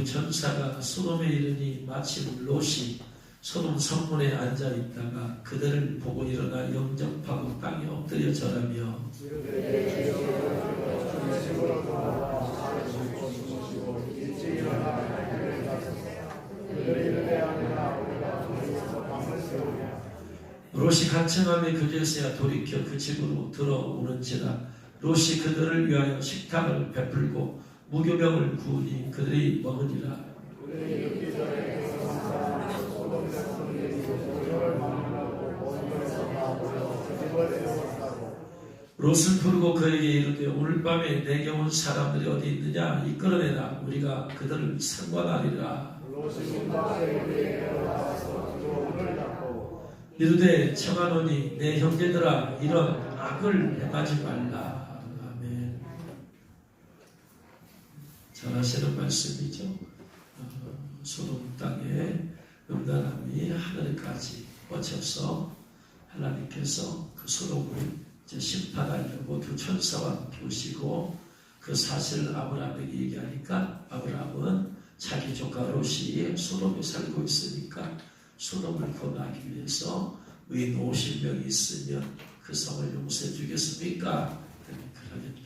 전사가 소돔에 이르니 마침 롯이 소돔 성문에 앉아 있다가 그들을 보고 일어나 영접하고 땅에 엎드려 절하며 롯이 간청함에 그제서야 돌이켜 그 집으로 들어오는지라 롯이 그들을 위하여 식탁을 베풀고 무교병을 구우니 그들이 먹으니라. 롯을 부르고 그에게 이르되 오늘 밤에 내게 온 사람들이 어디 있느냐 이끌어내라 우리가 그들을 상관하리라. 이르되 청하노니 내 형제들아 이런 악을 행하지 말라. 아멘. 잘하시는 말씀이죠. 소돔 땅에 음란함이 하늘까지 뻗쳐서 하나님께서 그 소돔을 이제 심판하려고 두 천사와 비우시고 그 사실을 아브라함에게 얘기하니까 아브라함은 자기 조카 롯이 소돔에 살고 있으니까 소돔을 구원하기 위해서 의인 50명이 있으면 그 성을 용서해 주겠습니까? 그러겠다.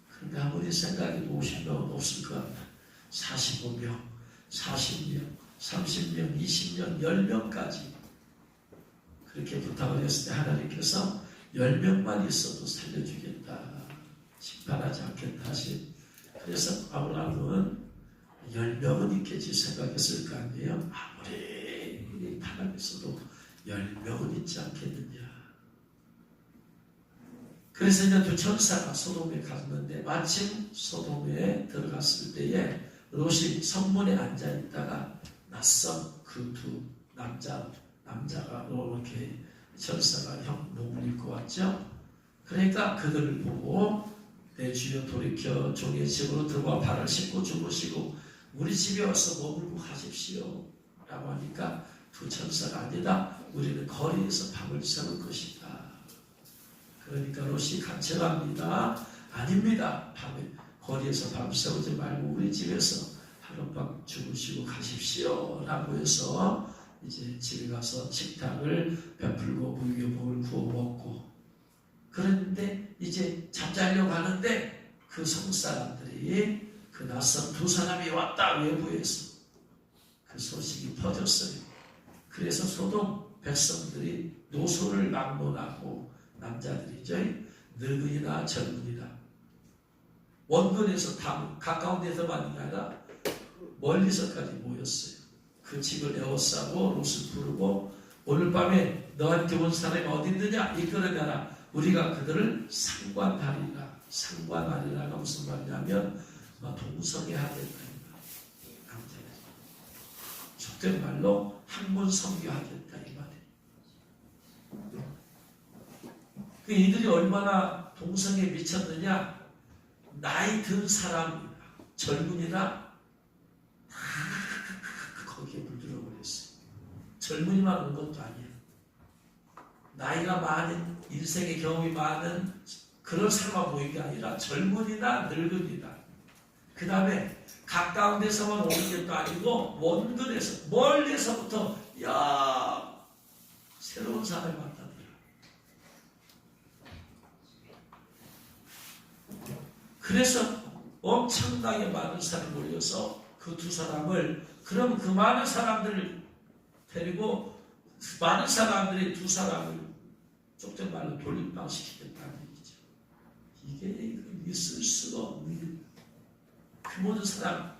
그런데 아무리 생각해도 50명은 없을 것 같다. 45명, 40명, 30명, 20명, 10명까지 그렇게 부탁을 했을 때 하나님께서 10명만 있어도 살려주겠다. 심판하지 않겠다 하신. 그래서 아브라함은 10명은 있겠지 생각했을 거 아니에요. 아무리 바람에서도 10명은 있지 않겠느냐. 그래서 이제 두 천사가 소돔에 갔는데 마침 소돔에 들어갔을 때에 롯이 성문에 앉아 있다가 낯선 그 두 남자가 이렇게 천사가 형 몸을 입고 왔죠. 그러니까 그들을 보고 내 주여 돌이켜 종의 집으로 들어와 발을 씻고 주무시고 우리 집에 와서 머물고 하십시오 라고 하니까 두 천사가 아니다. 우리는 거리에서 밤을 새울 것이다. 그러니까 롯이 간청합니다. 아닙니다. 밤에 거리에서 밤 새우지 말고 우리 집에서 하룻밤 주무시고 가십시오 라고 해서 이제 집에 가서 식탁을 베풀고 무교복을 구워 먹고 그런데 이제 잠자려고 하는데 그 성사람들이 그 낯선 두 사람이 왔다. 외부에서 그 소식이 퍼졌어요. 그래서 소돔 백성들이 노소를 막론하고 남자들이죠. 늙은이나 젊은이나 원근에서 다 가까운 데서만이 아니라 멀리서까지 모였어요. 그 집을 에워싸고 롯을 부르고 오늘 밤에 너한테 온 사람이 어디 있느냐 이끌어내라. 우리가 그들을 상관하리라. 상관하리라가 무슨 말이냐면 동성애하겠다. 남자들 속된 말로 학문 성교하겠다 이 말이에요. 이들이 얼마나 동성애에 미쳤느냐. 나이 든 사람 젊은이나 거기에 물들어 버렸어요. 젊은이만 온 것도 아니에요. 나이가 많은 인생의 경험이 많은 그런 사람만 모인 게 아니라 젊은이나 늙은이나 그 다음에 가까운 데서만 오는 것도 아니고 원근에서 멀리서부터 야 새로운 사람을 만나더라. 그래서 엄청나게 많은 사람이 몰려서 그 두 사람을 그럼 그 많은 사람들을 데리고 많은 사람들이 두 사람을 쪽전 말로 돌림방시키겠다는 얘기죠. 이게 있을 수가 없는 그 모든 사람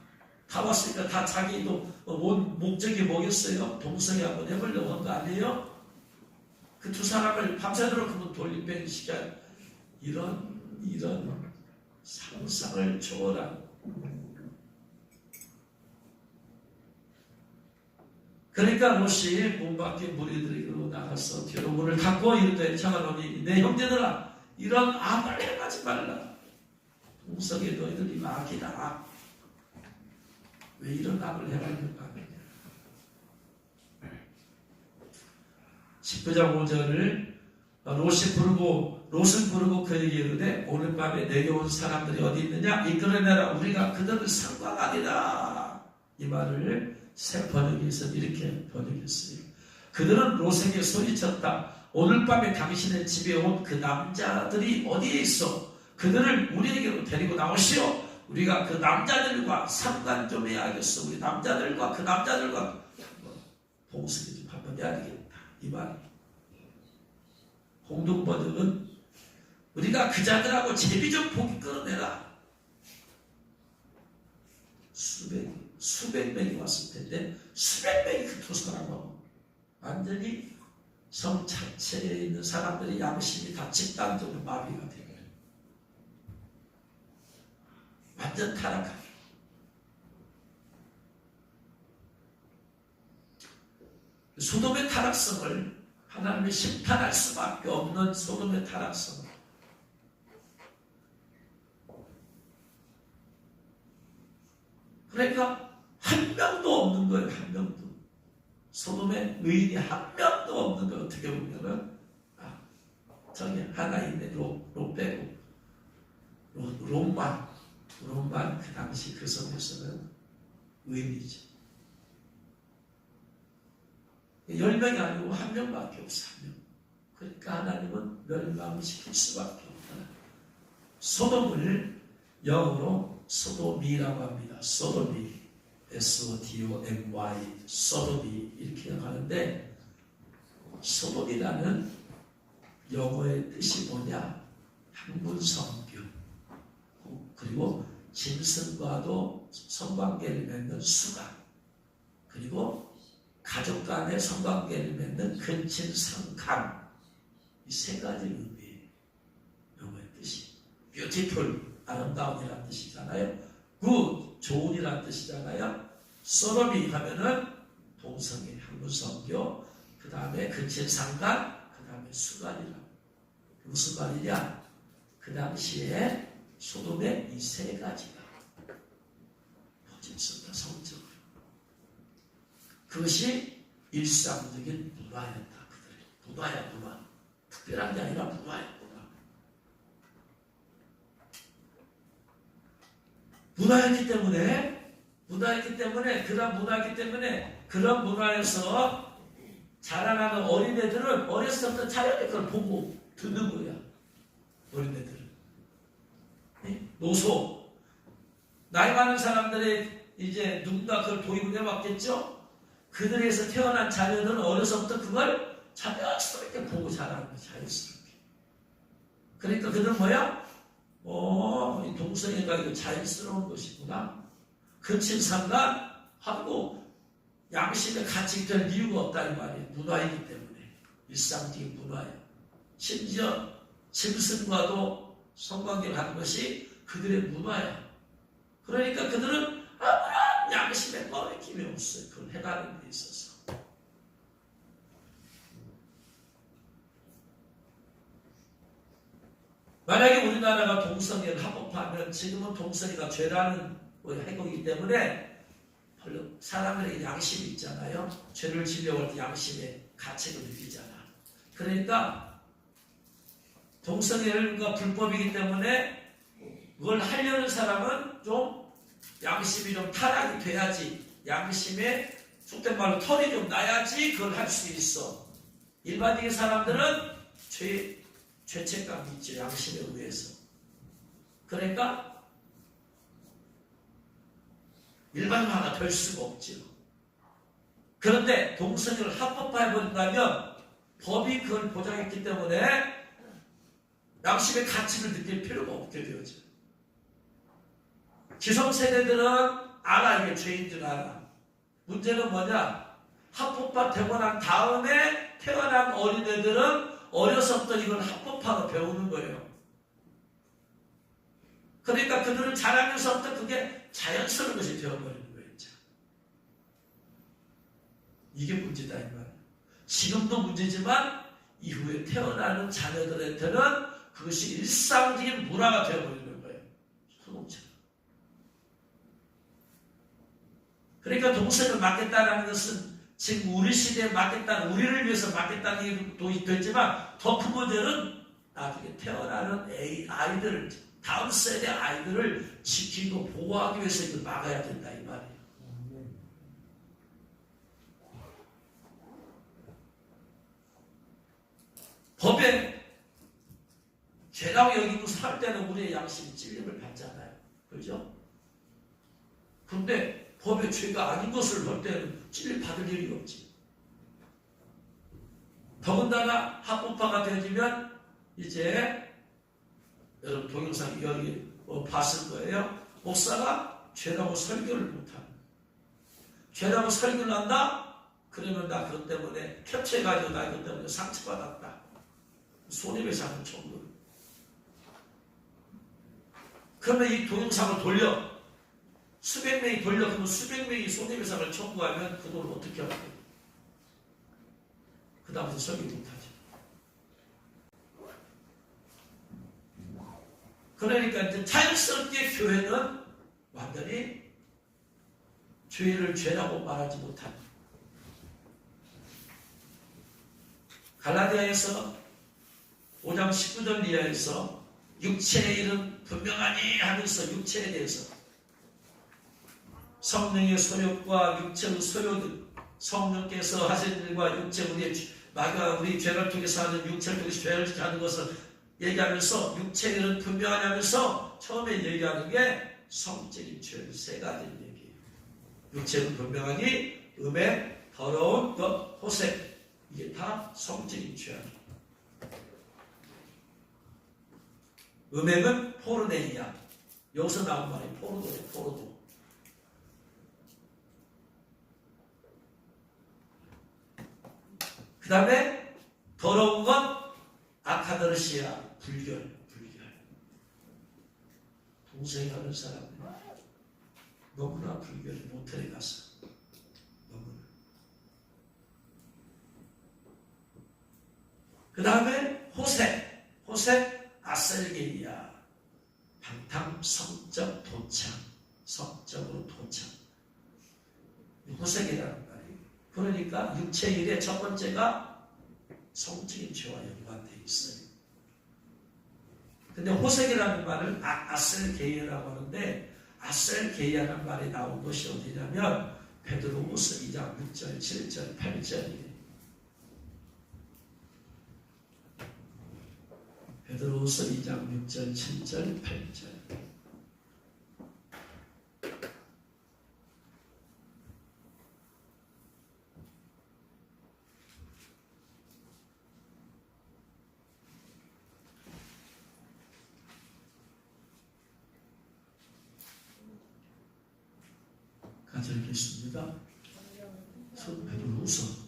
다 왔으니까 다 자기도 온 목적이 뭐겠어요? 동성애 한번 해보려고 한 거 아니에요? 그 두 사람을 밤새도록 그분 돌림병 시켜 이런 상상을 초월한 그러니까 롯이 문 밖에 무리들에게로 나가서 뒤로 문을 닫고 이르되 청하노니 내 형제들아 이런 악을 행하지 말라. 동성애 너희들이 악이다. 왜 이런 악을 행하려고 하느냐. 19장 5절을 롯을 부르고 그에게 이르되 오늘 밤에 내게 온 사람들이 어디 있느냐 이끌어내라. 우리가 그들을 상관하리라. 이 말을 새 번역에서 이렇게 번역했어요. 그들은 롯에게 소리쳤다. 오늘 밤에 당신의 집에 온 그 남자들이 어디에 있어? 그들을 우리에게로 데리고 나오시오. 우리가 그 남자들과 상관 좀 해야겠어. 우리 남자들과 그 남자들과 봉숭이 좀 한번 해야 되겠다. 이 말. 공동번역은 우리가 그 자들하고 제비 좀 보기 끌어내라. 수백 명이 왔을 텐데 수백 명이 그 두 사람하고 완전히 성 자체에 있는 사람들의 양심이 다 집단적으로 마비가 되고 완전 타락하게. 소돔의 타락성을 하나님이 심판할 수밖에 없는 소돔의 타락성을 그러니까 한 명도 없는 거예요. 한 명도. 소돔에 의인이 한 명도 없는 거예요. 어떻게 보면은 저기 하나 있네. 롯 빼고 롯만 그 당시 그 섬에서는 의인이지. 10명이 아니고 한 명밖에 없어. 한 명. 그러니까 하나님은 멸망시킬 수밖에 없다. 소돔을 영어로 소돔이라고 합니다. 소돔이 S-O-D-O-M-Y 소돔이 이렇게 하는데 소돔이라는 영어의 뜻이 뭐냐? 항문성교 그리고 짐승과도 성관계를 맺는 수간 그리고 가족 간의 성관계를 맺는 근친상간 이 세 가지 의미예요. 영어의 뜻이 beautiful 아름다움이라는 뜻이잖아요. good 좋은이라는 뜻이잖아요. 소돔이 하면은 동성애 항문성교 그 다음에 근친상간 그 다음에 수간이라. 무슨 말이냐? 그 당시에 소돔의 이 세 가지가 퍼졌습니다. 성적으로. 그것이 일상적인 문화였다. 그들의 문화야 문화. 특별한 게 아니라 문화야 문화. 문화였기 때문에 그런 문화에서 자라나는 어린애들은 어렸을 때 자연히 그걸 보고 듣는 거야. 어린애들은. 노소. 나이 많은 사람들이 이제 누군가 그걸 도입을 해왔겠죠? 그들에서 태어난 자녀들은 어려서부터 그걸 자연스럽게 보고 자라는 거야. 자연스럽게. 그러니까 그들은 뭐야? 이 동성애가 이거 자연스러운 것이구나. 근친상간하고 양심의 가치가 될 이유가 없다 이 말이에요. 문화이기 때문에. 일상적인 문화예요. 심지어 짐승과도 성관계를 하는 것이 그들의 문화야. 그러니까 그들은 아무런 양심에 꺼내김이 없어요. 그걸 해가는 데 있어서. 만약에 우리나라가 동성애를 합법화하면 지금은 동성애가 죄라는 해석이기 때문에 별로 사람들에게 양심이 있잖아요. 죄를 지려고 할 때 양심의 가책을 느끼잖아. 그러니까 동성애가 불법이기 때문에 그걸 하려는 사람은 좀 양심이 좀 타락이 돼야지 양심에 속된 말로 털이 좀 나야지 그걸 할 수 있어. 일반적인 사람들은 죄책감이 있죠. 양심에 의해서. 그러니까 일반화가 될 수가 없죠. 그런데 동성애를 합법화해버린다면 법이 그걸 보장했기 때문에 양심의 가치를 느낄 필요가 없게 되어져. 기성세대들은 알아. 이게 죄인 줄 알아. 문제는 뭐냐? 합법화 되고 난 다음에 태어난 어린애들은 어려서부터 이걸 합법화로 배우는 거예요. 그러니까 그들은 자라면서부터 그게 자연스러운 것이 되어버리는 거예요. 이게 문제다 이 말이에요. 지금도 문제지만 이후에 태어나는 자녀들한테는 그것이 일상적인 문화가 되어버리는 거예요. 소동처럼. 그러니까 동성애를 막겠다는 것은 지금 우리 시대에 막겠다는, 우리를 위해서 막겠다는 얘기도 되지만 더 큰 문제는 나중에 태어나는 아이들, 다음 세대 아이들을 지키고 보호하기 위해서 이걸 막아야 된다 이 말이에요. 법에 죄라고 여기고 살 때는 우리의 양심이 찔림을 받잖아요. 그렇죠? 그런데 법에 죄가 아닌 것을 볼 때는 찔림 받을 일이 없지. 더군다나 합법화가 되어지면 이제 여러분 동영상 여기 봤을 거예요. 목사가 죄라고 설교를 못하는. 죄라고 설교를 한다? 그러면 나 그것 때문에 캡처해가지고 나 이것 때문에 상처받았다. 손해배상을 청구. 그러면 이 동영상을 돌려 수백 명이 돌려 그러면 수백 명이 손해배상을 청구하면 그 돈을 어떻게 하고 그 다음부터 설교 못하죠. 그러니까 이제 자연스럽게 교회는 완전히 죄를 죄라고 말하지 못한 갈라디아에서 5장 19절 이하에서 육체의 일은 분명하니 하면서 육체에 대해서 성령의 소욕과 육체의 소욕은 성령께서 하신 일과 육체 우리 죄를 통해서 하는 육체를 통해서 죄를 하는 것을 얘기하면서 육체의 일은 분명하니 하면서 처음에 얘기하는 게 성적인 죄 세 가지 얘기예요. 육체는 분명하니 음행, 더러운 것, 호색 이게 다 성적인 죄예요. 음행은 포르네이야. 여기서 나온 말이 포르도예요. 포르도. 그 다음에 더러운 건 아카더르시아. 불결. 동생이 하는 사람들 너무나 불결이 모텔에 가서 너무나. 그 다음에 호색 아셀게이아. 방탕 성적 도착. 성적으로 도착. 호색이라는 말이에요. 그러니까 육체 일의 첫 번째가 성적인 죄와 연관되어 있어요. 근데 호색이라는 말을 아셀게이아라고 하는데 아셀게이아라는 말이 나온 것이 어디냐면 베드로후서 2장 6절, 7절, 8절이에요. 베드로후서 2장 6절, 7절, 8절. 같이 읽겠습니다. 베드로후서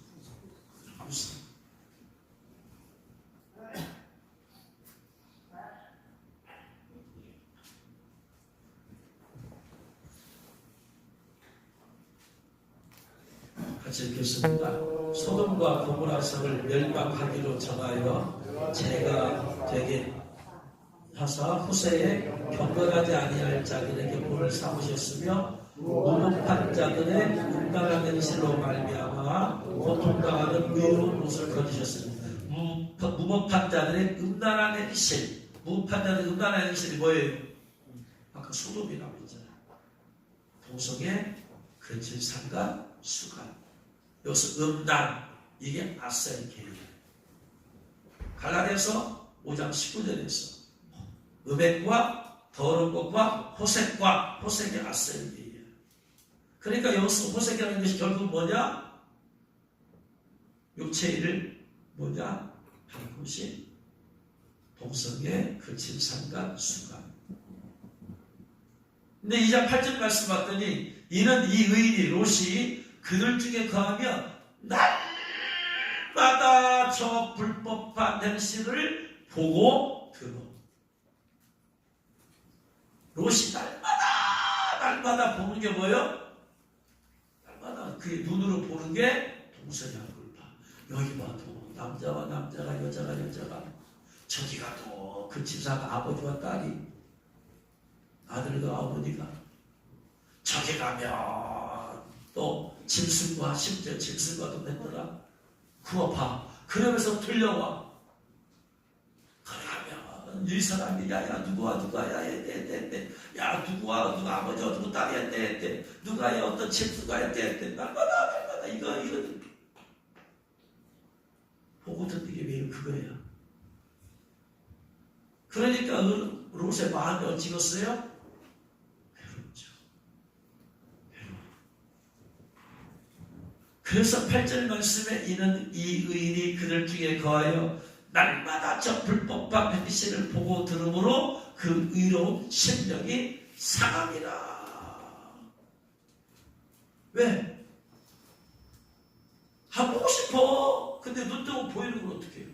같이 읽겠습니다. 소돔과 고모라성을 멸망하기로 정하여 제가 되게 하사 후세에 경건하지 아니할 자들에게 본을 삼으셨으며 무법한 자들의 음란한 행실로 말미암아 고통당하는 의로운 옷을 거두셨습니다. 무법한 자들의 음란한 행실. 무법한 자들의 음란한 행실이 뭐예요? 아까 소돔이라고 했잖아요. 동성애, 근친상간, 수간. 여기서 음란, 이게 아셀게이아. 갈라디아서 5장 19절에서 음행과 더러운 것과 호색의 아셀게이아. 그러니까 여기서 호색이라는 것이 결국 뭐냐? 육체의 일을 뭐냐? 하는 것이 동성애, 근친상간, 수간. 근데 2장 8절 말씀 봤더니 이는 이 의인이 롯이 그들 중에 거하며 날마다 저 불법한 행실을 보고 들어. 롯이 날마다 보는 게 뭐예요? 날마다 그 눈으로 보는 게 동성애 얼굴 봐. 여기 봐도 남자와 남자가 여자가 저기 가도 그 집사가 아버지와 딸이 아들과 어머니가 저기 가면 또 짐승과 심지어 짐승과도 맺더라. 그거 봐. 그러면서 들려와. 그러면 이 사람이 야야 누가 야 누가 아버지와 누구 딸이 했대 누가 어떤 짐승가 했대 날마다 이거 보고 듣는 게 매일 그거야. 그러니까 롯의 마음이 어찌겠어요? 괴롭죠. 괴로워. 그래서 8절 말씀에 이는 이 의인이 그들 중에 거하여 날마다 저 불법과 맹시를 보고 들으므로 그 의로운 심령이 상함이라. 왜? 안 보고 싶어. 근데 눈 뜨고 보이는 걸 어떻게 해요?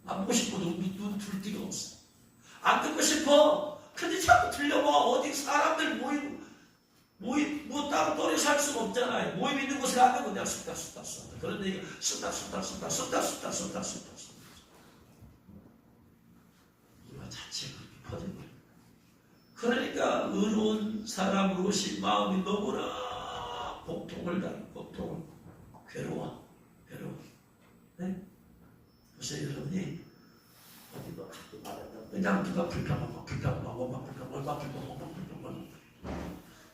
안 보고 싶어도 눈 둘 데가 없어. 안 듣고 싶어. 근데 자꾸 들려봐. 어디 사람들 뭐 따로 떨어 살 수가 없잖아요. 모임 있는 곳에 가면 그냥 쏟다. 그런데 쏟다. 이거 자체가 그렇게 퍼진 거예요. 그러니까 의로운 사람 롯이 마음이 너무나 고통을 괴로워. 네? 보세요, 여러분이 어디 가도 말하면 그냥 누가 불평하고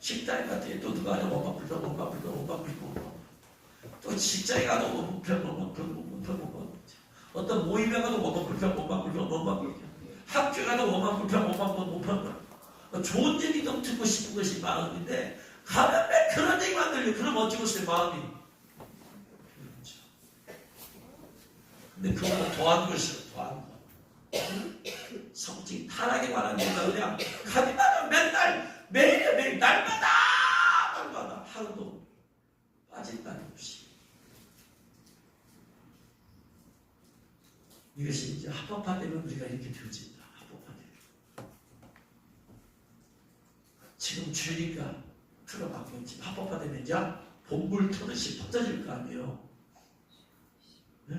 식당에 갔더니 또 누가 하냐 불평 또 직장에 가도 불평 어떤 모임에 가도 불평 학교에 가도 불평 좋은 얘기 좀 듣고 싶은 것이 마음인데 가면 왜 그런 얘기만 들려. 그럼 어찌겠어요 마음이. 근데 그거보다 더한 것이요. 더한 것. 성질이 타락에 관한 얘기가 그냥 가기만 맨날 매일 날마다 하루도 빠질 날이 없이. 이것이 이제 합법화되면 우리가 이렇게 되어진다. 합법화되면. 지금 주의가 틀어가고 있지. 합법화되면 이제 본물 터듯이 퍼져질 거 아니에요. 네?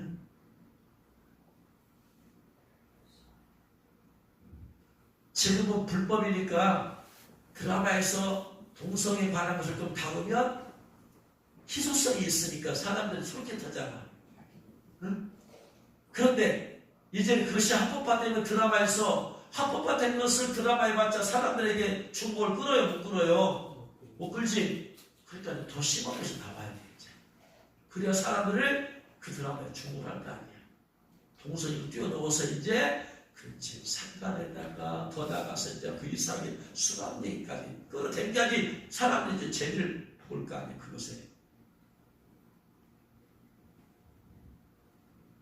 지금은 불법이니까 드라마에서 동성애에 관한 것을 좀 다루면 희소성이 있으니까 사람들이 솔깃하잖아. 응? 그런데 이제는 그것이 합법화되면 드라마에서 합법화된 것을 드라마에 봤자 사람들에게 주목을 끌어요? 못 끌어요? 못 끌지? 그러니까 더 심한 것을 나와야 돼. 그래야 사람들을 그 드라마에 주목을 할 거 아니야. 동성애를 뛰어넘어서 이제 그렇지. 상간에다가 더 나가서 이제 그 이상의 수많은 얘기까지 끌어당겨야지 사람들이 이제 재미를 볼 거 아니에요. 그것에.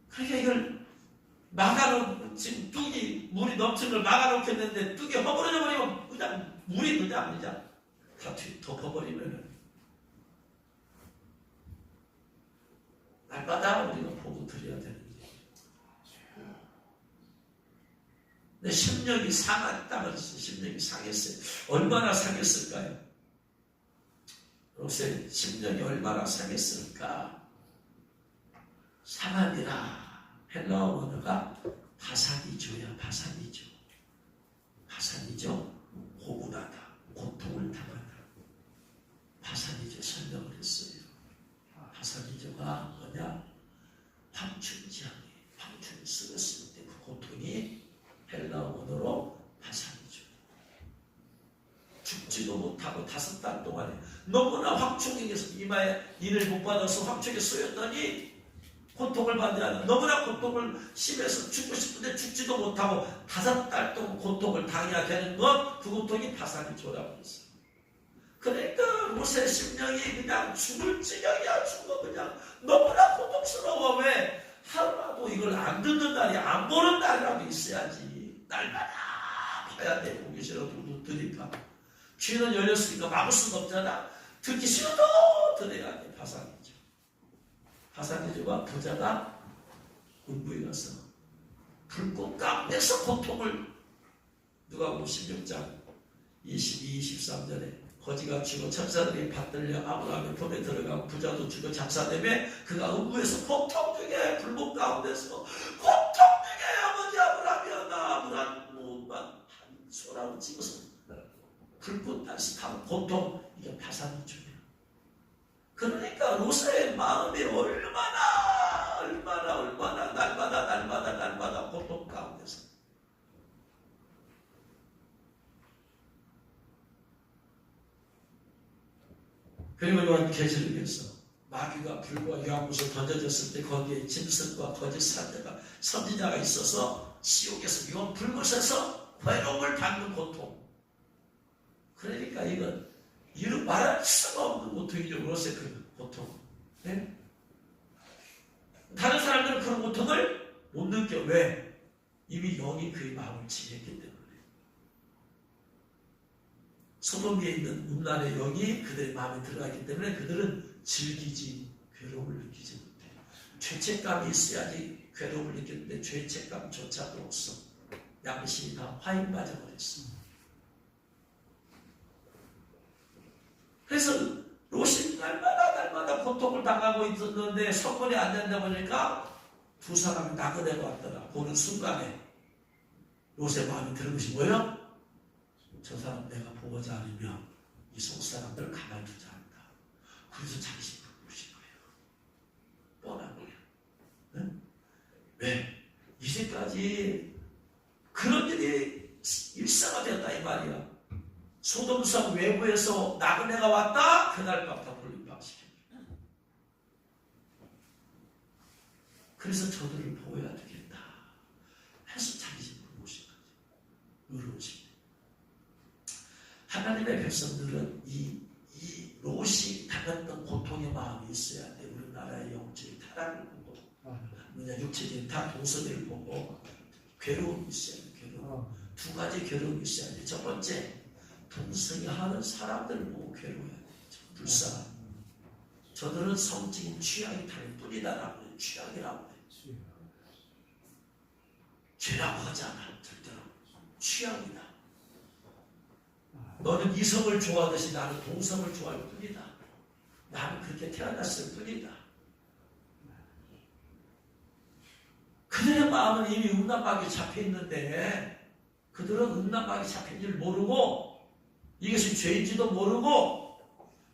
그러니까 이걸 막아놓고 지금 뚝이 물이 넘치는 걸 막아놓겠는데 뚝이 허물어져 버리면 그냥 물이 그냥 다 덮어버리면은 날마다 우리가 보고 드려야 되는 얘기예요. 근데 심령이 상했다고 했어요. 심령이 상했어요. 얼마나 상했을까요? 롯의 심령이 얼마나 상했을까? 상함이라. 헬라어 원어가 바산이죠야. 바산이죠. 고문하다. 고통을 당하다. 바산이죠. 설명을 했어요. 바산이죠가 뭐냐? 황충지향이. 황충을 쓰였을 때 그 고통이 헬라어 원어로 바산이죠. 죽지도 못하고 5달 동안에 너무나 황충에게서 이마에 일을 못 받아서 황충에 쏘였더니 고통을 받으라. 너무나 고통을 심해서 죽고 싶은데 죽지도 못하고 5달 동안 고통을 당해야 되는 것, 그 고통이 바산이죠라고 했어요. 그러니까 롯의 심령이 그냥 죽을 지경이야. 죽어 그냥 너무나 고통스러워. 왜? 하루라도 이걸 안 듣는 날이 안 보는 날이라도 있어야지. 날마다 봐야 돼. 보기 싫어도 못 들으니까. 귀는 열렸으니까 막을 수는 없잖아. 듣기 싫어도 들어야 돼. 바산이죠. 바산이죠가 부자가 운부에 가서 불꽃 가운데서 고통을 누가복음 16장 22, 23절에 거지가 죽어 천사들이 받들려 아브라함의 품에 들어가고 부자도 죽어 장사되며 그가 음부에서 고통 중에 불꽃 가운데서 고통 중에 아버지 아브라함이여 나 아브라함만 한 소라로 찍어서 불꽃 다시 타는 고통, 이게 바산이죠야. 그러니까 롯의 마음이 얼마나 날마다 고통 가운데서. 그리고 요한계시록에서 마귀가 불과 유황못을 던져졌을 때 거기에 짐승과 거짓 선지자가 있어서 지옥에서 유황 불못에서 괴로움을 받는 고통. 그러니까 이건 이루 말할 수가 없는 고통이죠. 로세 그 고통. 네? 다른 사람들은 그런 고통을 못 느껴. 왜? 이미 영이 그의 마음을 지녔기 때문에. 소돔에 있는 음란의 영이 그들의 마음에 들어가기 때문에 그들은 즐기지 괴로움을 느끼지 못해. 죄책감이 있어야지 괴로움을 느끼는데 죄책감조차도 없어. 양심이 다 화인 빠져버렸어. 그래서 롯이 날마다 고통을 당하고 있었는데 성문에 앉는다 보니까 두 사람이 나그네가 왔더라. 보는 순간에 롯의 마음이 드는 것이 뭐예요? 저 사람 내가 보고자 않으면 이 속사람들을 가만두지 않는다. 그래서 자기 집으로 모신 거예요. 뻔한 거예요. 응? 왜? 이제까지 그런 일이 일상화되었다 이 말이야. 소돔성 외부에서 나그네가 왔다. 그날 밤 다 돌림방시킵니다. 그래서 저들을 보호해야 되겠다 해서 자기 집으로 모신 거죠. 의로우십니다. 하나님의 백성들은 이 롯이 당했던 고통의 마음이 있어야 돼. 우리나라의 영적인 타락을 보고 그냥 육체적인 다 동서를 보고 괴로움이 있어야 돼. 괴로움. 두 가지 괴로움이 있어야 돼. 첫 번째, 동성이 하는 사람들을 보고 괴로워야 돼. 불쌍한. 저들은 성적인 취향이 다를 뿐이다라고 해요. 취향이라고 해요. 죄라고 하지 않아. 절대로. 취향이다. 너는 이성을 좋아하듯이 나는 동성을 좋아할 뿐이다. 나는 그렇게 태어났을 뿐이다. 그들의 마음은 이미 음란마귀에 잡혀있는데 그들은 음란마귀에 잡힌 줄 모르고 이것이 죄인지도 모르고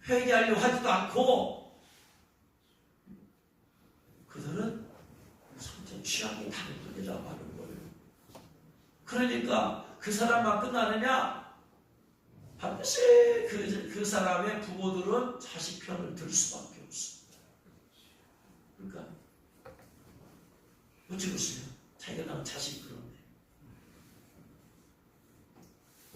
회개하려고 하지도 않고 그들은 성적 취향이 다른 뿐이라고 하는 거예요. 그러니까 그 사람만 끝나느냐? 반드시 그 사람의 부모들은 자식 편을 들 수밖에 없어. 그러니까 어찌 보세요. 자기가 낳은 자식이 그런데.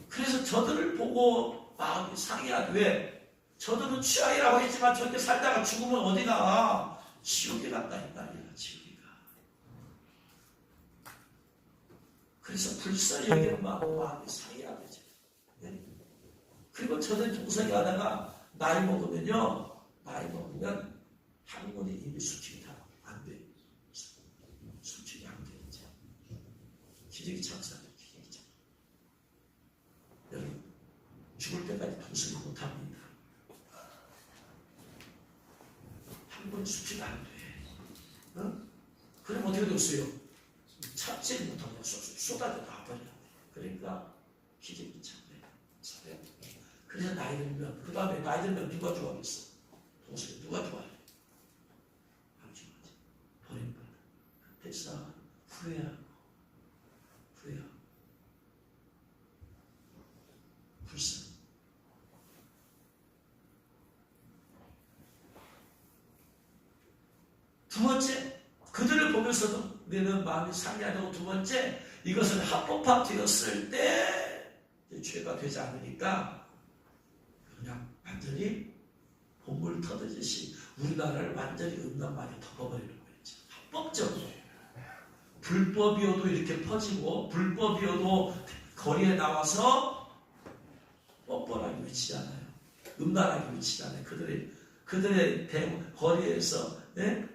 그래서 저들을 보고 마음이 상해하지. 왜? 저들은 취향이라고 했지만 저렇게 살다가 죽으면 어디가? 지옥에 간다 이 말이야. 지옥이가. 그래서 불쌍히 여기는 마음이 상해야 되죠. 네? 그리고 저는 동성이 하다가 나이 먹으면 학문이 이미 수축이 다 안 돼. 수축이 안 돼. 이제. 기저귀 장사는 기저귀 장사. 여러분 죽을 때까지 동성이 못합니다. 학문 수축이 안 돼. 어? 그럼 어떻게 됐어요? 참지 못하고 쏟아져 나와버려야 돼. 그러니까 기저귀 장사. 그래서 나이 들면, 그 다음에 나이 들면 누가 좋아하겠어? 동생이 누가 좋아해? 안 좋아하지. 버림받아. 그래서 후회하고. 불쌍해. 두 번째, 그들을 보면서도 내는 마음이 상해하고 두 번째, 이것은 합법화되었을 때 죄가 되지 않으니까 그냥 완전히 본물 터듯이 우리나라를 완전히 음란마귀에 덮어버리는 거였죠. 합법적으로. 불법이어도 이렇게 퍼지고 불법이어도 거리에 나와서 뻔뻔하게 외치잖아요. 음란하게 외치잖아요. 그들의 거리에서 네?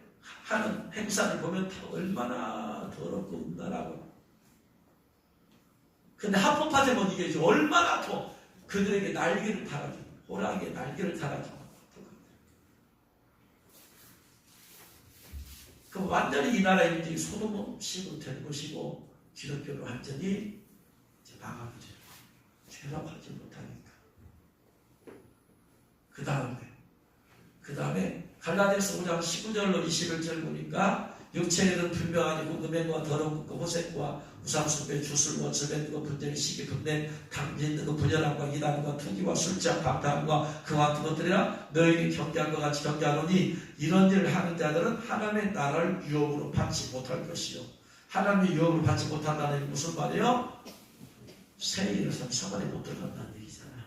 하는 행사를 보면 얼마나 더럽고 음란하고. 근데 합법화되면 이게 얼마나 더 그들에게 날개를 달아줘. 호랑이에 날개를 달아줘. 그럼 완전히 이 나라의 인생이 소돔식으로 된 것이고 기독교는 완전히 이제 망하게 돼요. 죄라고 하지 못하니까. 그 다음에 갈라디아서 5장 19절로 21절 보니까 육체에는 분명하니 궁금행과 더러운 것과 호색과 우상숭배, 주술과 저변과 분쟁의 시기, 분냄, 당진 그 분열함과 이단과 투기와 술취와 방탕함과 그와 같은 것들이라 너희에게 경계한 것 같이 경계하노니 이런 일을 하는 자들은 하나님의 나라를 유혹으로 받지 못할 것이요 하나님의 유업을 받지 못한다는 게 무슨 말이에요? 새 일을 하면 서관에 못 들어간다는 얘기잖아요.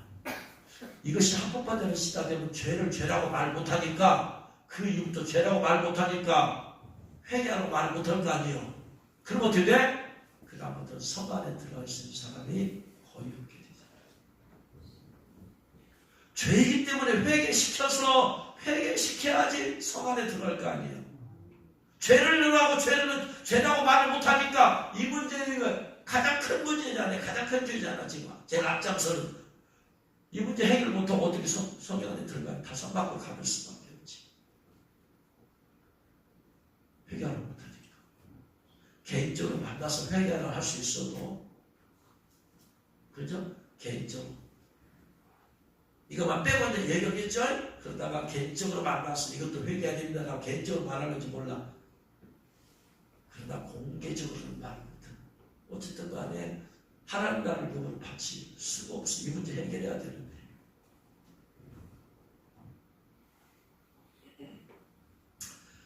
이것이 합법화되는 시대가 되면 죄라고 말 못하니까, 그 이후부터 죄라고 말 못하니까 회개하라고 말 못할 거 아니에요. 그럼 어떻게 돼? 그 다음부터 성 안에 들어가 있는 사람이 거의 없게 되잖아요. 죄이기 때문에 회개시켜야지 성 안에 들어갈 거 아니에요. 죄를 능하고 죄라고 말을 못하니까 이 문제는 가장 큰 문제잖아요. 가장 큰 죄잖아 지금. 제일 앞장서는 이 문제 해결 못하고 어떻게 성경 안에 들어가요? 다 성 밖으로 가볼 수밖에 없지. 회개하러 못하니까. 개인적으로 만나서 회개를 할 수 있어도, 그죠? 개인적으로. 이거만 빼고 이제 얘기하겠죠? 그러다가 개인적으로 만나서 이것도 회개해야 됩니다. 개인적으로 말하는지 몰라. 그러나 공개적으로는 말 못해. 어쨌든 간에 하나님 나라를 법을 받칠 수가 없어. 이 문제 해결해야 되는데.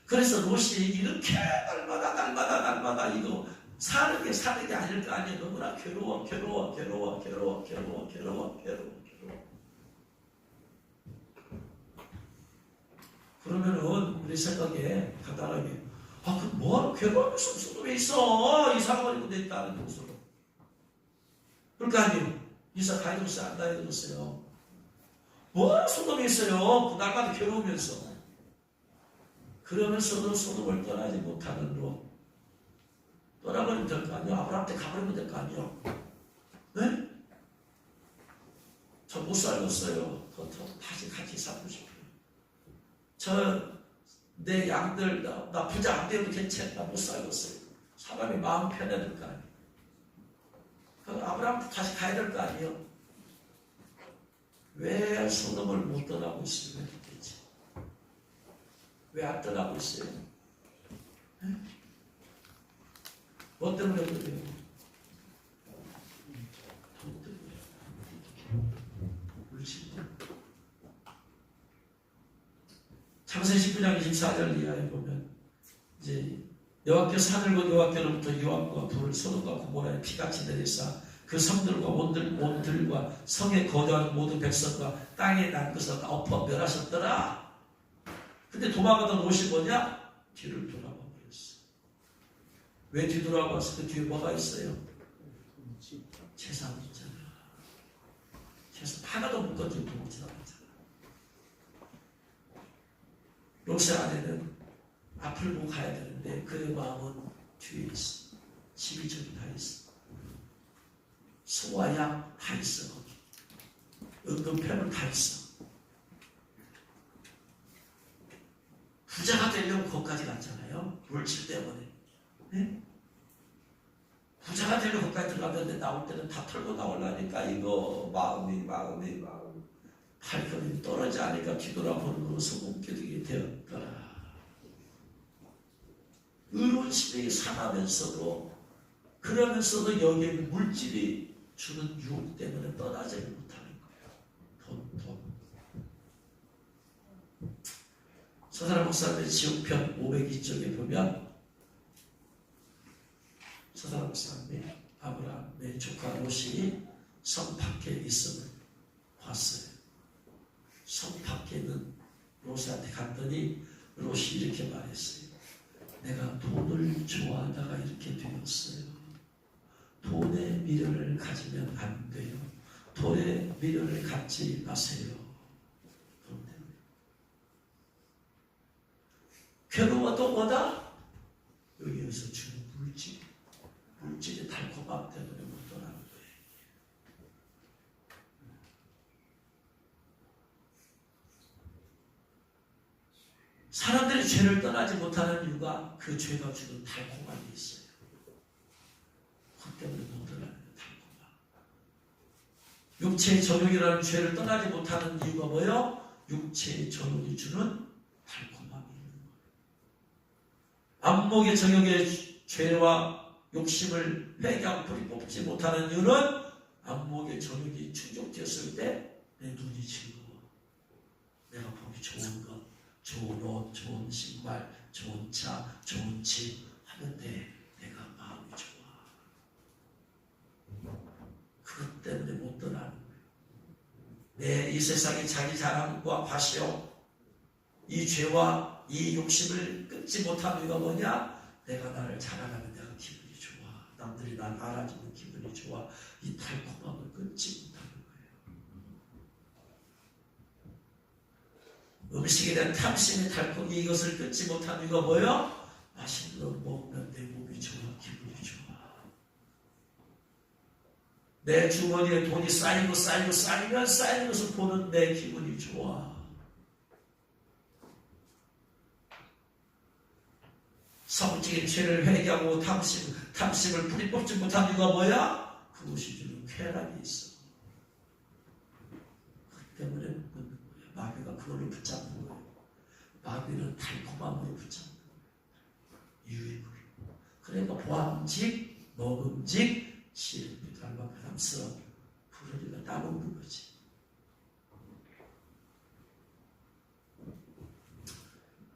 그래서 롯이 이렇게 날마다 이거 사는 게 아닐 거 아니에요. 너무나 괴로워. 그러면은 우리 생각에 간단하게, 그럼 뭐하러 괴로워하면서 소돔에 있어? 이사 버리고 내 딸은 동서로. 그럴 거 아니에요. 이사 가야 되겠어요? 안 가야 되겠어요? 뭐하러 소돔에 있어요? 날마다 괴로우면서. 그러면서도 소돔을 떠나지 못하는 롯. 떠나버리면 될 거 아니에요? 아브라함한테 가버리면 될 거 아니에요? 네? 저 못 살겠어요. 더 다시 같이 살고 싶어요. 내 양들, 나 부자 안 돼도 괜찮아. 나 못 살겠어요. 사람이 마음 편해야 될 거 아니에요? 그럼 아브라함도 다시 가야 될 거 아니에요? 왜 소돔을 못 떠나고 있어요? 왜 안 떠나고 있어요? 네? 뭐 때문에 그래요? 돈 때문에. 물질 때문에. 창세기 19장 24절 이하에 보면 이제 여호와께서 하늘과 여호와께로부터 유황과 불을 소돔과 고모라에 피같이 내리사 그 성들과 온들과 성에 거주하는 모든 백성과 땅에 난 것을 엎어 멸하셨더라. 근데 도망가던 롯이 뭐냐? 뒤를 돌아봐 버렸어. 왜 뒤돌아봤어? 그 뒤에 뭐가 있어요? 재산 있잖아. 재산 하나도 못 건지고 도망치다. 롯의 아내는 앞을 보고 가야 되는데 그의 마음은 뒤에 있어. 집이 저기 다 있어. 소와 양 다 있어 거기. 은근패물 다 있어. 부자가 되려면 거기까지 갔잖아요. 물질 때문에. 네? 부자가 되려면 거기까지 들어갔는데 나올 때는 다 털고 나오려니까 이거 마음이 발걸음이 떨어지지 않으니까 뒤돌아보는 것으로 소금기둥이 되었더라. 의로운 심령이 상하면서도, 그러면서도 여기에 물질이 주는 유혹 때문에 떠나지 못하는 거예요. 돈. 서사람 목사님의 지옥편 502쪽에 보면 서사람 목사님이 아브라함의 조카 롯이 성 밖에 있음을 봤어요. 성 밖에 있는 롯한테 갔더니 롯이 이렇게 말했어요. 내가 돈을 좋아하다가 이렇게 되었어요. 돈의 미련을 가지면 안 돼요. 돈의 미련을 갖지 마세요. 돈 때문에. 괴로워도 뭐다? 여기에서 주는 물질이 달콤함 때문에 못 떠나는 거예요. 사람들이 죄를 떠나지 못하는 이유가 그 죄가 주는 달콤함이 있어요. 그 때문에 못 떠나는 달콤함. 육체의 정욕이라는 죄를 떠나지 못하는 이유가 뭐예요? 육체의 정욕이 주는 달콤함이 있는 거예요. 안목의 정욕의 죄와 욕심을 회개하고 불이 뽑지 못하는 이유는 안목의 정욕이 충족되었을 때 내 눈이 즐거워. 내가 보기 좋은 것, 좋은 옷, 좋은 신발, 좋은 차, 좋은 집 하는데 내가 마음이 세상에 자기 자랑과 과시요 이 죄와 이 욕심을 끊지 못한 이유가 뭐냐? 내가 나를 자랑하면 내가 기분이 좋아. 남들이 날 알아주는 기분이 좋아. 이 달콤함을 끊지 못하는 거예요. 음식에 대한 탐심의 달콤이 이것을 끊지 못한 이유가 뭐예요? 맛있는 거 먹으면 내 몸이 좋아. 기분이 좋아. 내 주머니에 돈이 쌓이면 쌓이는 것을 보는 내 기분이 좋아. 성적인 죄를 회개하고 탐심을 뿌리 뽑지 못한 이유가 뭐야? 그것이 주는 쾌락이 있어. 그렇기 때문에 묻는 거야. 마귀가 그걸로 붙잡는 거예요. 마귀는 달콤함으로 붙잡는 거예요. 유익으로. 그러니까 보암직, 먹음직, 시름이 닮아 부담스러운 부르리가 따먹는 거지.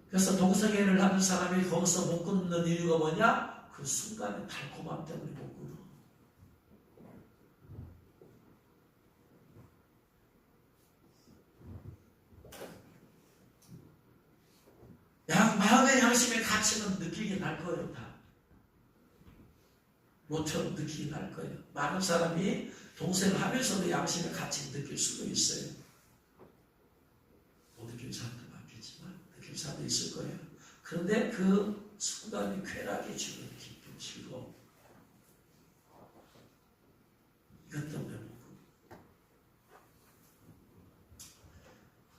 그래서 동성애를 하는 사람이 거기서 못 끊는 이유가 뭐냐? 그 순간의 달콤함 때문에 못 끊어. 마음의 양심의 가치는 느끼게 날 거예요. 다. 모처럼 느끼게 날 거예요. 많은 사람이 동성을 하면서도 양심의 가치를 느낄 수도 있어요. 못 느끼는 사람도 많겠지만 느낄 사람도 있을 거예요. 그런데 그 순간의 쾌락이 주는 기쁨, 즐거움 이것 때문에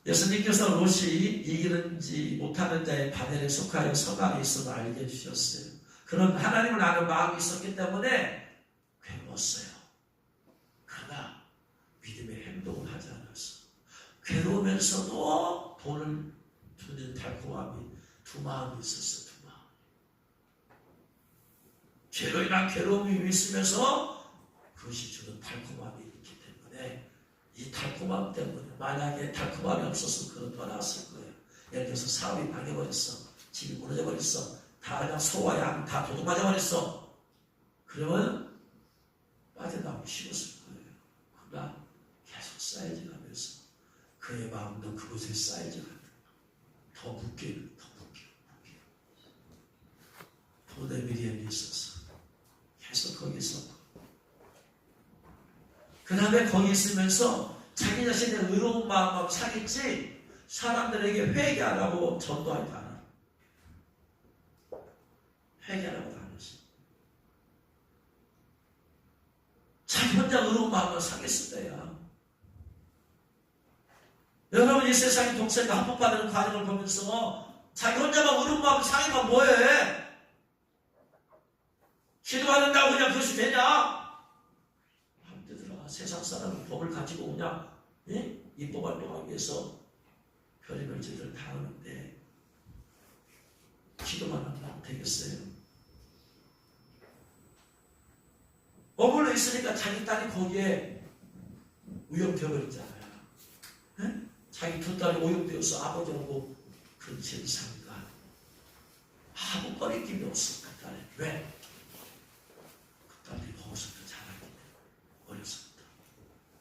예수님께서 롯이 이기는지 못하는 자의 바늘에 속하여 서강에 있어도 알게 해주셨어요. 그런 하나님을 아는 마음이 있었기 때문에 괴로웠어요. 그러나 믿음의 행동을 하지 않았어. 괴로우면서도 돈을 주는 달콤함이 두 마음이 있었어. 두 마음. 죄로 인한 괴로움이 있으면서 그것이 주는 달콤함이 있기 때문에 이 달콤함 때문에 만약에 달콤함이 없었으면 그건 떠났을 거예요. 예를 들어서 사업이 망해버렸어. 집이 무너져버렸어. 다 그냥 소와 양 다 도둑맞아 버렸어. 그러면 빠져나오기 쉬웠을 거예요. 그러나 계속 쌓여져가면서 그의 마음도 그곳에 쌓여져가는 더 묶이는 더 묶여. 돈의 미련이 있어서 계속 거기 있었고 그 다음에 거기 있으면서 자기 자신의 의로운 마음만 사겠지 사람들에게 회개하라고 전도하지 않아. 회개하라고 안 했어. 자기 혼자 의로운 마음만 사겠을 때야. 여러분 이 세상에 동생과 합법받는 과정을 보면서 자기 혼자만 의로운 마음을 상이면 뭐해? 기도하는다고 그냥 그것이 되냐? 안 되더라. 세상 사람은 법을 가지고 그냥 이법 활동하기 위해서 별의별 죄를 다 하는데 기도만 하면 되겠어요? 어물러 있으니까 자기 딸이 거기에 오염되어버렸잖아요. 자기 두 딸이 오염되어서 아버지하고 그런 죄를 사니까 아무 꺼리낌이 없어. 그 딸이. 왜? 그 딸이 거기서부터 자라기 때문에 어려서부터.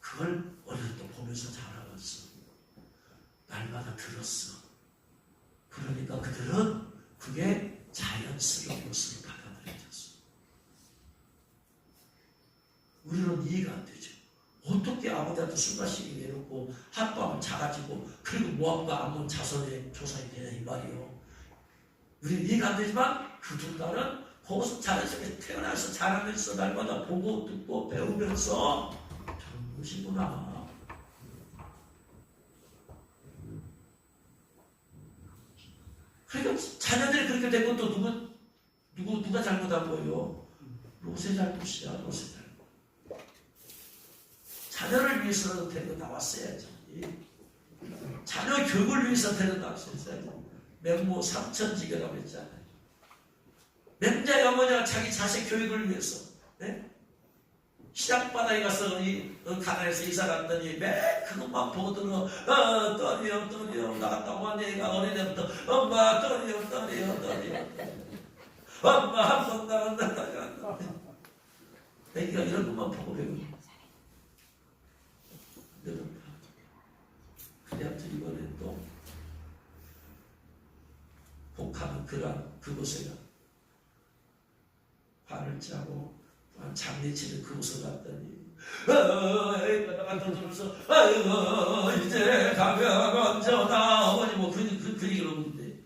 그걸 어려서부터 보면서 자라왔어. 날마다 들었어. 그러니까 그들은 그게 자연스러운 것으로 받아들여졌어. 우리는 이해가 안 되죠. 어떻게 아버지한테 술 마시게 내놓고 하룻밤을 자가지고 그리고 모함과 암몬 자손의 조상이 되냐 이 말이요. 우리는 이해가 안 되지만 그 두 딸은 거기서 자연스럽게 태어나서 자라면서 날마다 보고 듣고 배우면서 저런 것이구나. 그러니까 자녀들이 그렇게 된 것도 누가 잘못한 거예요? 롯의 잘못이야. 롯의 잘못. 자녀를 위해서 데리고 나왔어야지. 자녀 교육을 위해서 데리고 나왔어야지. 맹모 삼천지교라고 했잖아요. 맹자의 어머니가 자기 자식 교육을 위해서 시장바닥에 가서 가나에서 이사 갔더니 매 그것만 보더니 떠니요 나갔다 오면 얘가 어린애부터 엄마 떠니요 엄마 한 번 나간다 애기가 이런 것만 보고 배우고 그래야지 이번에 또 복하는 그곳에 관을 짜고 장례치는 그곳에 갔더니 아이고 이제 가면 언제나 어머니 뭐 그 얘기를 하는데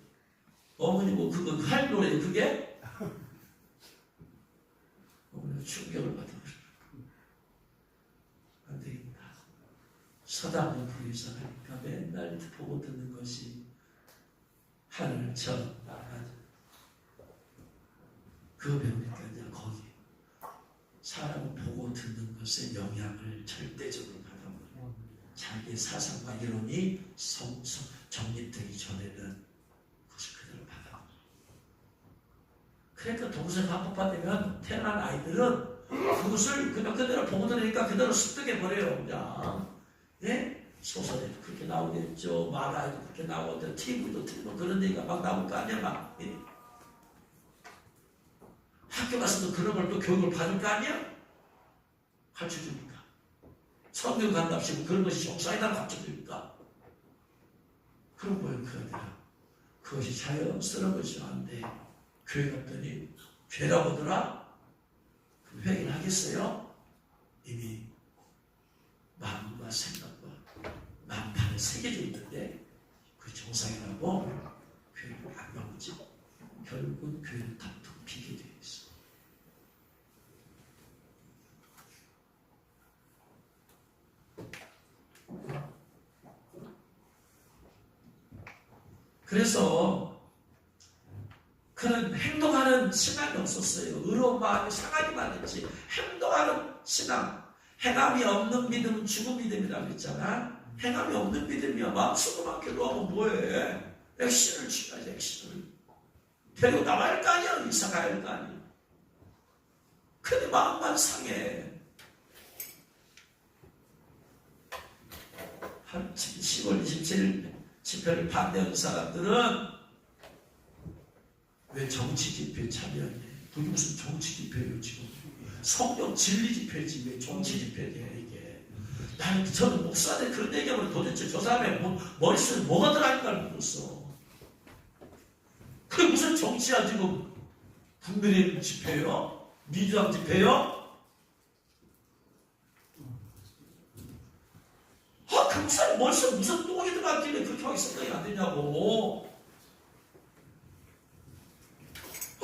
어머니 뭐 그거 할 노래 그게 어머니 충격을 받아. 안 되겠다. 서당을 부유상하니까 맨날 보고 듣는 것이 하늘 저 나라죠. 그거 배우니까 이제 거기 사람을 보고 듣는 것에 영향을 절대적으로 받아버려요. 자기의 사상과 이론이 정립되기 전에는 그것을 그대로 받아버려요. 그러니까 동생 합법화되면 태어난 아이들은 그것을 그냥 그대로 보고 들으니까 그대로 습득해버려요. 그냥. 예? 소설에도 그렇게 나오겠죠. 만화에도 그렇게 나오고 TV도 틀고 그런 얘기가 막 나올 거 아니야. 막. 예? 학교 가서도 그런 걸 또 교육을 받을 거 아니야? 가르쳐주니까. 성경 간답시고 그런 것이 정상이다 가르쳐주니까. 그런 거예요, 그 아이들아. 그것이 자연스러운 것이 안 돼. 교회 갔더니 죄라고 하더라? 회개를 하겠어요? 이미 마음과 생각과 만판에 새겨져 있는데 그 정상이라고 교회를 안 나오지. 결국은 교회는 텅텅 비게 되어 있어. 그래서 그는 행동하는 신앙이 없었어요. 의로운 마음이 상하기만 했지. 행동하는 신앙. 행함이 없는 믿음은 죽은 믿음이라고 했잖아. 행함이 없는 믿음이야. 마음속으로만 기도하면 뭐해. 액션을 취해야지. 액션을. 데리고 나와야 할 거 아니야. 이사 가야 할 거 아니야. 근데 마음만 상해. 한 10월 27일 집회를 반대하는 사람들은 왜 정치 집회에 참여하냐? 그게 무슨 정치 집회예요 지금? 성경 진리 집회지 왜 정치 집회냐 이게? 나는 저는 목사들 그런 얘기하면 도대체 저 사람의 머릿속에 뭐가 들어있는가 모르겠어. 그게 무슨 정치야 지금? 국민의힘 집회요? 민주당 집회요? 그 목사님 머릿속에 무슨 똥이 들어갔길래 그렇게 하기 생각이 안 되냐고.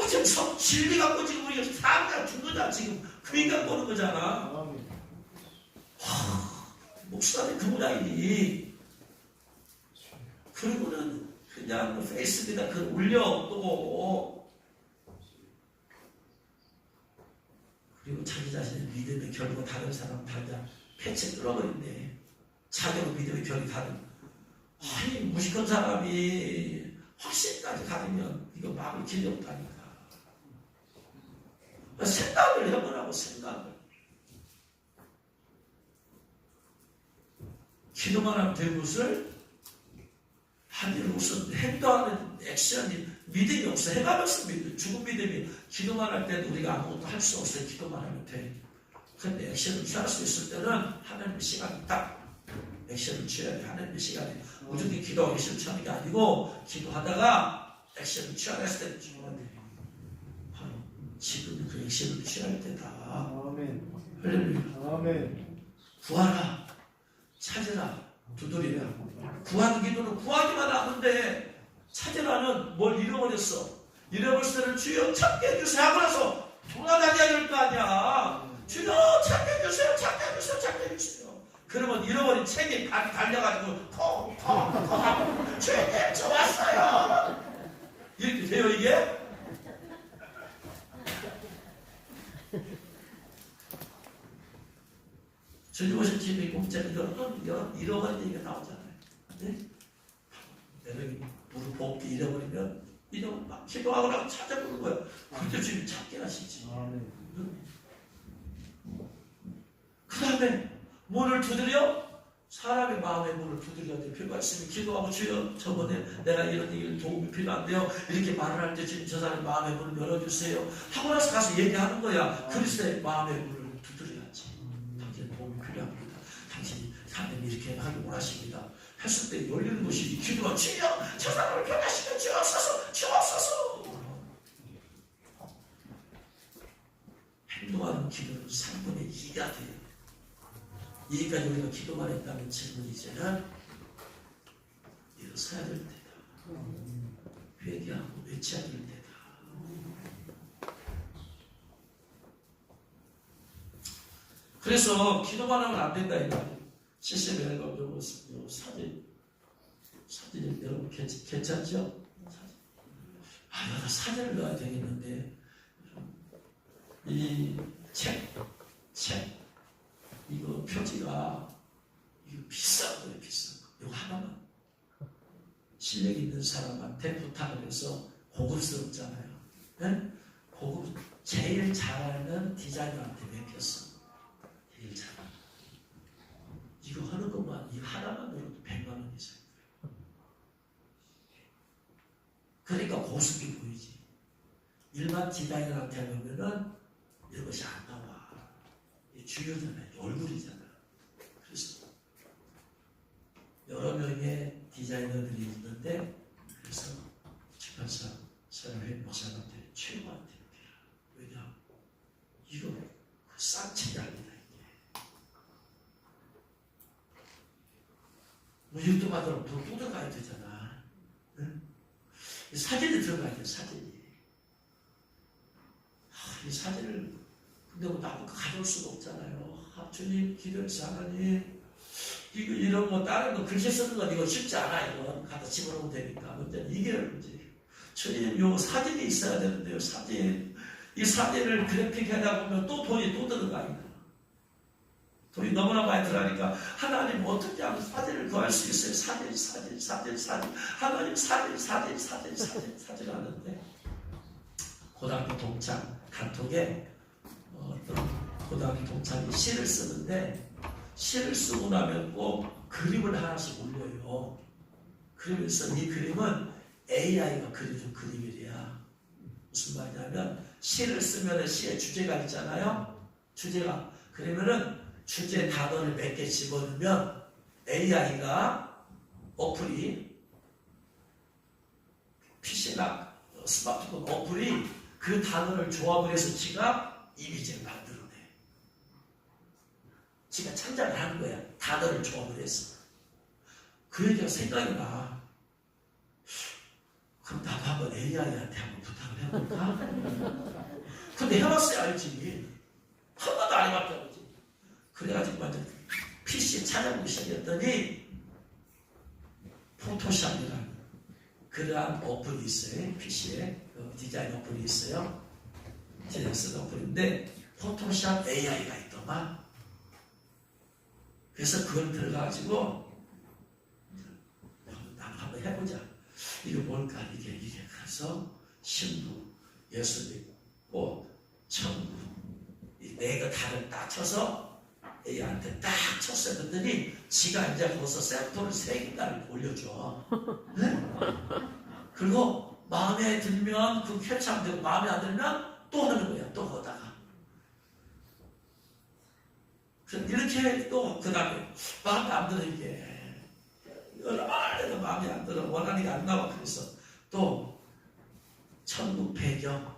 지금 진리 갖고 지금 우리가 사람이랑 죽느냐 지금 그 인간 보는 거잖아. 목사님 그 모양이니. 그리고는 그냥 페이스북에다 글 올려 또. 그리고 자기 자신의 믿음의 결과 다른 사람 다 그냥 패치 뚫어버린대. 자기의 믿음의 결이 다른. 아니 무식한 사람이 확신까지 가리면 이거 막을 길이 없다니까. 생각을 해보라고 생각을. 기도만 하면 된 것을 하늘 우선 행동하는 액션이 믿음이 없어. 행하면서 믿음. 죽은 믿음이 기도만 할 때는 우리가 아무것도 할 수 없어요. 기도만 하면 돼. 그런데 액션을 취할 수 있을 때는 하나님의 시간이 딱 액션을 취해야 돼. 하나님의 시간이 무조건 기도하고 액션을 취하는 게 아니고 기도하다가 액션을 취하랬을 때는 중요한 돼. 지금 그 액션을 취할 때다. 아멘. 할렐루야. 아멘. 구하라. 찾으라. 두드리라. 구하는 기도는 구하기만 하는데 찾으라는 뭘 잃어버렸어. 잃어버렸을 때는 주여 찾게 해주세요 하고 나서 돌아다녀야 될 거 아니야. 주여 찾게 해주세요. 찾게 해주세요. 찾게 해주세요. 그러면 잃어버린 책이 발이 달려가지고 통통통 하고 주님 저 왔어요. 이렇게 돼요 이게? 주님 오신 집에 공짜로 잃어버린 얘기가 나오잖아요. 네? 내가 무릎 볶기 잃어버리면 막 기도하고 찾아보는 거야. 그때 주님 찾게 하시지. 그 다음에 문을 두드려? 사람의 마음의 문을 두드려야 돼. 필요가 있으면 기도하고 주여 저번에 내가 이런 얘기를 도움이 필요한데요. 이렇게 말을 할 때 지금 저 사람의 마음의 문을 열어주세요. 하고 나서 가서 얘기하는 거야. 그리스도의 마음의 문을 두드려야지. 당신의 도움이 필요합니다. 당신이 하나님이 이렇게 하길 원하십니다. 했을 때 열리는 것이 이 기도가 주여 저 사람을 변화시켜 주옵소서 주옵소서. 행동하는 기도는 3분의 2가 돼요. 여기까지 우리가 기도만 했다면 질문이 이제는 일어서야 될 때다. 회개하고 외쳐야 될 때다. 그래서 기도만 하면 안 된다 이 말이에요. CCTV가 요 사진 여러분 괜찮죠? 여기다 사진을 넣어야 되겠는데 이 책 이거 표지가 이거 비싼 거예요. 비싼 거. 이거 하나만 실력 있는 사람한테 부탁을 해서 고급스럽잖아요. 네? 고급 제일 잘하는 디자이너한테 맡겼어. 제일 잘하는. 이거 하는 것만 이 하나만 들어도 100만 원 이상. 그러니까 고수기 보이지. 일반 디자이너한테 하면은 이것이 안 나와. 주요잖아요. 얼굴이잖아. 그래서 여러 명의 디자이너들이 있는데 그래서 출판사 사람의 목사님한테 최고한테 왜냐 이거 싼 책이 아니다 이게. 뭐 이것도 받으러 또 들어가야 되잖아. 응? 사진이 들어가야 돼. 사진이. 이 사진을 근데 뭐 나보고 가져올 수가 없잖아요. 주님 기도해서 하나님 이거 이런 거 다른 거 글씨 쓰는 건 이거 쉽지 않아. 이거 갖다 집어넣으면 되니까. 문제는 이게 문제. 주님 요 사진이 있어야 되는데요. 사진 이 사진을 그래픽 하다 보면 또 돈이 또 들어가. 돈이 너무나 많이 들어가니까 하나님 어떻게 하면 사진을 구할 수 있어요? 사진 하나님 사진 하는데 고등학교 동창 단톡에 어떤 고등학교 동창이 시를 쓰는데 시를 쓰고 나면 꼭 그림을 하나씩 올려요. 그러면서 이 그림은 AI가 그려준 그림이래야. 무슨 말이냐면 시를 쓰면 시의 주제가 있잖아요. 주제가. 그러면은 주제 단어를 몇 개 집어넣으면 AI가 어플이 PC나 스마트폰 어플이 그 단어를 조합을 해서 지가 이미지를 만들어내. 지가 창작을 하는 거야. 단어를 조합을 해서. 그 얘기가 생각이 나. 그럼 나도 한번 AI한테 한번 부탁을 해볼까? 근데 해봤어야 알지. 한 번도 안 해봤다 그러지. 그래가지고 완전 PC 찾아보기 시작했더니 포토샵이라는 그러한 어플이 있어요. PC에 디자인 어플이 있어요. 디자인 쓰는 어플인데 포토샵 AI가 있더만. 그래서 그걸 들어가가지고 나도 한번 해보자. 이거 뭘까? 이게 그래서 신부, 예수님, 꽃, 천국 이 네 개 다를 딱 쳐서 A한테 딱 쳤어야 했더니 지가 이제 거기서 샘플을 3개를 올려줘. 네? 그리고 마음에 들면 그 캡처하면 되고 마음에 안 들면 또 하는 거야. 또 거다가. 이렇게 또 그 다음에 마음에 안 들어 이게. 얼마나 해도 마음에 안 들어. 원하는 게 안 나와. 그래서 또 천국 배경,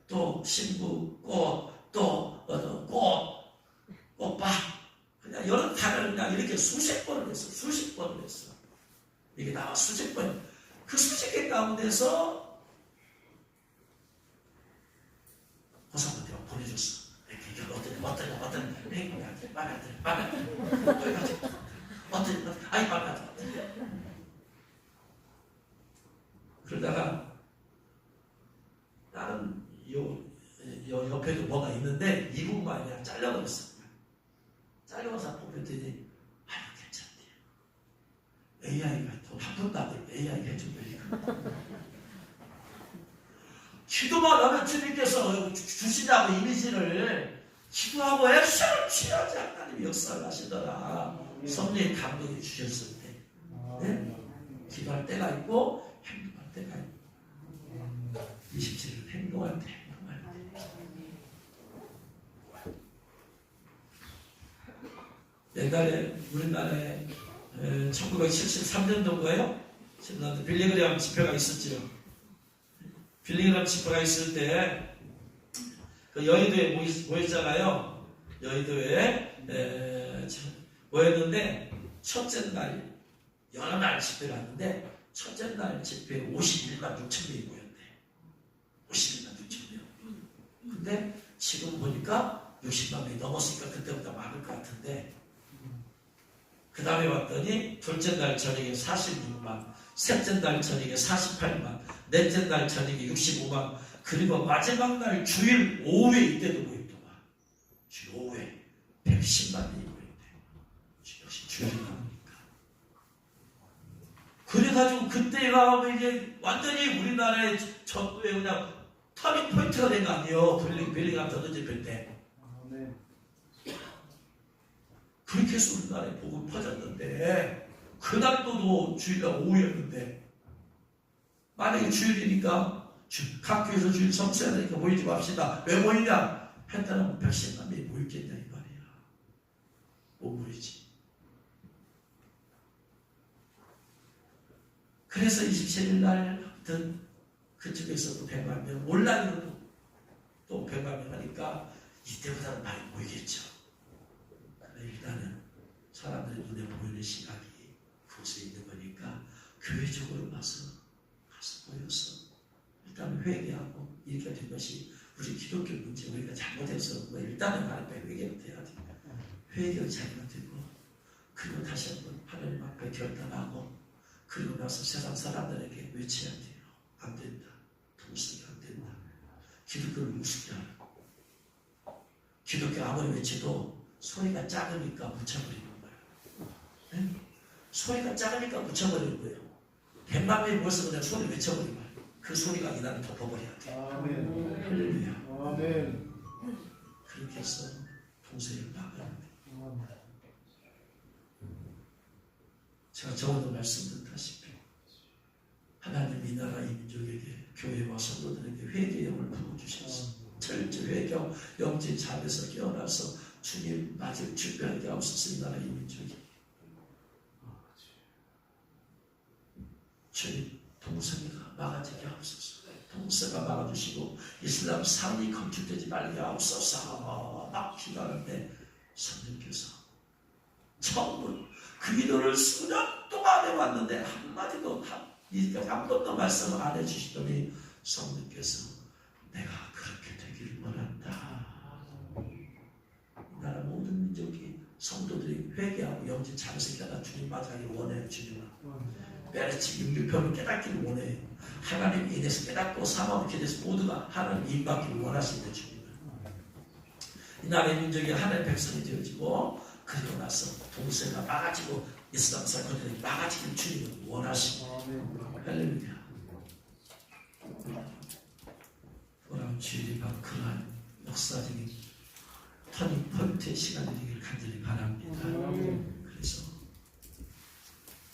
또 신부 꽃, 또 꽃밭 그냥 여러 단어를 그냥 이렇게 수십 번을 했어. 이게 나와 수십 번. 그 수십 개 가운데서 고사한테 보내줬어. 이렇게 어떤 행동이 안 돼. 마음에 안 들어. 아니 마음에 안 들어. 그러다가 나는 요 옆에도 뭐가 있는데 이 부분만 그냥 잘라버렸어. 잘라서 뽑혔더니 괜찮대. AI가 돈 한 푼도 안 들고 AI가 해준다니까. 기도만 하면 주님께서 주시라고 이미지를 기도하고 액션을 취하지 하나님 역사를 하시더라. 성령의 감동이 주셨을 때. 네? 기도할 때가 있고 행동할 때가 있고 27일 행동할 때. 옛날에 우리나라에 1973년도인가요? 빌리그램 집회가 있었죠. 빌리그램 집회가 있을 때 그 여의도에 모였잖아요. 여의도에 모였는데 첫째 날 여러 날 집회를 하는데 첫째 날 집회에 51만 6천 명이 모였대. 51만 6천 명. 근데 지금 보니까 60만 명이 넘었으니까 그때보다 많을 것 같은데 그 다음에 봤더니 둘째 날 저녁에 46만, 셋째 날 저녁에 48만, 넷째 날 저녁에 65만, 그리고 마지막 날 주일 오후에 이때도 모였더만. 주일 오후에 110만 명이 모였대. 역시 주일이 나오니까. 그래가지고 그때가 이제 완전히 우리나라의 전부에 그냥 터닝 포인트가 된 거 아니에요. 빌링엄 더전 집회 때. 그렇게 해서 우리나라에 복음 퍼졌는데 그날도 주일날 오후였는데 만약에 주일이니까 각 교회에서 주일 성수해야 되니까 모이지 맙시다. 왜 모이냐? 했다면 110만 명이 모이겠냐 이 말이야. 못 모이지. 그래서 27일 날 아무튼 그쪽에서도 100만 명, 온라인으로도 또 100만 명 하니까 이때보다는 많이 모이겠죠. 일단은 사람들의 눈에 보이는 시각이 그곳에 있는 거니까 교회적으로 가서 모여서 일단 회개하고 이렇게 된 것이 우리 기독교 문제 우리가 잘못해서 일단은 하나님께 회개가 돼야 돼. 회개의 자리가 되고 그리고 다시 한번 하나님 앞에 결단하고 그리고 나서 세상 사람들에게 외쳐야 돼요. 안 된다. 동성이 안 된다. 기독교를 우습게 하라고. 기독교 아무리 외쳐도 소리가 작으니까 묻혀버리는 거예요. 네? 소리가 작으니까 묻혀버리는 거예요. 100만 명이 모여서 그냥 소리 외쳐버리면 그 소리가 이날을 덮어버려야 돼요. 아멘. 할렐루야. 아멘. 그렇게 해서 동서를 막아야 돼요. 제가 저번에 말씀드렸다시피 하나님 이 나라 이 민족에게 교회와 성도들에게 회개의 영을 부어주셔서 철저 회개하고 영진 잠에서 깨어나서 주님 맞을 준비하게 하옵소서. 이 나라 이 민족이 주님 동성애가 막아지게 하옵소서. 동성애가 막아주시고 이슬람 상이 건축되지 말게 하옵소서. 막 기도하는데 성령께서 처음으로 그 기도를 수년 동안 해왔는데 한마디도 이제까지 한 번도 말씀을 안 해주시더니 성령께서 내가 그렇게 되기를 원한다. 이 나라 모든 민족이 성도들이 회개하고 영진 잠에서 깨달아 주님 맞아기를 원해요. 주님은 메르치 윤규표를 깨닫기를 원해요. 하나님 인해서 깨닫고 사망을 기대해서 모두가 하나님 인받기를 원하시는 주님은 이 나라의 민족이 하나님의 백성이 되어지고 그리고 나서 동성애가 막아지고 이슬람 사건들이 막아지기를 주님은 원하시고 할렐루야. 오늘 주일이 바로 그러한 역사적인 터닝 포인트의 시간이 되기를 간절히 바랍니다. 그래서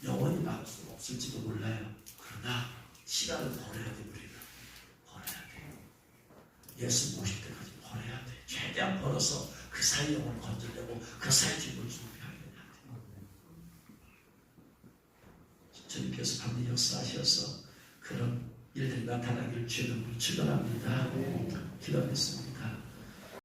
영원히 막을 수 없을지도 몰라요. 그러나 시간을 벌어야 돼. 우리는 벌어야 돼. 예수 모실 때까지 벌어야 돼. 최대한 벌어서 그 사이 영혼을 건져내고 그 사이 주님을 준비하게 해야 돼. 주님께서 밤낮 역사하셔서 그런 일들이 나타나기를 주님을 축원합니다. 기도하겠습니다.